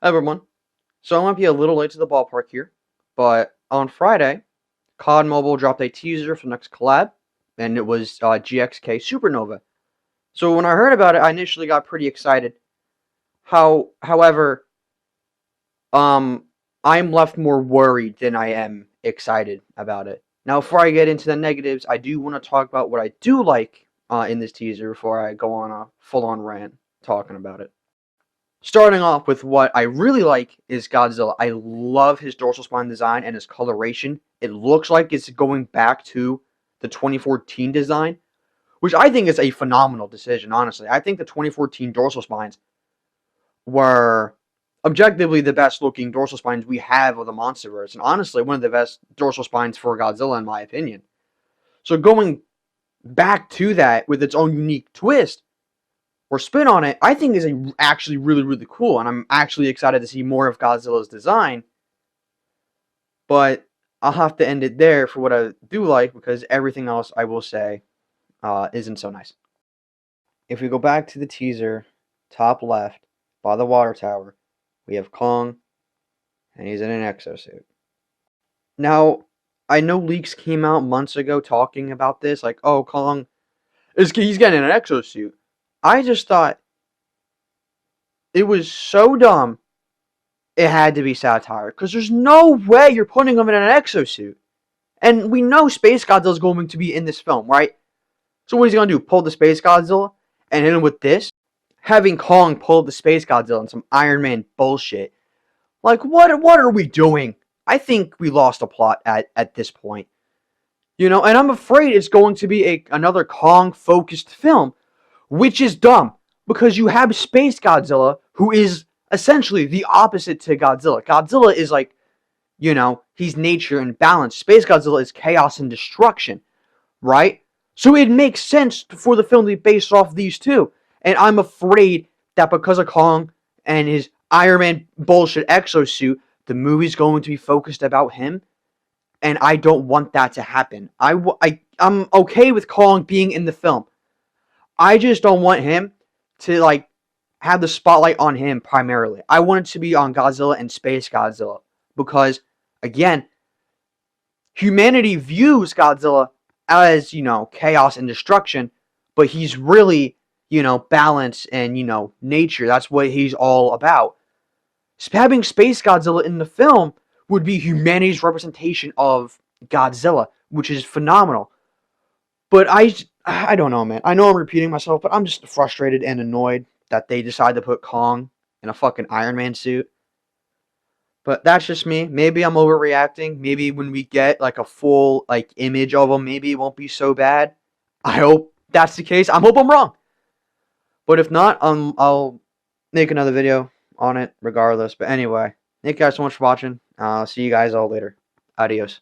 Hi everyone. So I might be a little late to the ballpark here, but on Friday, CoD Mobile dropped a teaser for the next collab, and it was GxK Supernova. So when I heard about it, I initially got pretty excited. However, um, I'm left more worried than I am excited about it. Now, before I get into the negatives, I do want to talk about what I do like in this teaser before I go on a full-on rant talking about it. Starting off with what I really like is Godzilla. I love his dorsal spine design and his coloration. It looks like it's going back to the 2014 design, which I think is a phenomenal decision, honestly. I think the 2014 dorsal spines were objectively the best looking dorsal spines we have of the Monsterverse, and honestly, one of the best dorsal spines for Godzilla, in my opinion. So going back to that with its own unique twist or spin on it, I think is actually really, really cool, and I'm actually excited to see more of Godzilla's design. But I'll have to end it there for what I do like, because everything else I will say isn't so nice. If we go back to the teaser, top left, by the water tower, we have Kong, and he's in an exosuit. Now, I know leaks came out months ago talking about this, like, oh, Kong, he's getting an exosuit. I just thought it was so dumb it had to be satire, because there's no way you're putting him in an exosuit. And we know Space Godzilla's going to be in this film, right? So what is he going to do? Pull the Space Godzilla and hit him with this? Having Kong pull the Space Godzilla and some Iron Man bullshit. Like, what are we doing? I think we lost a plot at this point. You know, and I'm afraid it's going to be another Kong-focused film, which is dumb, because you have Space Godzilla, who is essentially the opposite to Godzilla. Godzilla is like, you know, he's nature and balance. Space Godzilla is chaos and destruction, right? So it makes sense for the film to be based off these two. And I'm afraid that because of Kong and his Iron Man bullshit exosuit, the movie's going to be focused about him. And I don't want that to happen. I'm okay with Kong being in the film. I just don't want him to, like, have the spotlight on him primarily. I want it to be on Godzilla and Space Godzilla. Because, again, humanity views Godzilla as, you know, chaos and destruction, but he's really, you know, balance and, you know, nature. That's what he's all about. Having Space Godzilla in the film would be humanity's representation of Godzilla, which is phenomenal. But I don't know, man. I know I'm repeating myself, but I'm just frustrated and annoyed that they decided to put Kong in a fucking Iron Man suit. But that's just me. Maybe I'm overreacting. Maybe when we get like a full like image of him, maybe it won't be so bad. I hope that's the case. I hope I'm wrong. But if not, I'll make another video on it regardless. But anyway, thank you guys so much for watching. I'll see you guys all later. Adios.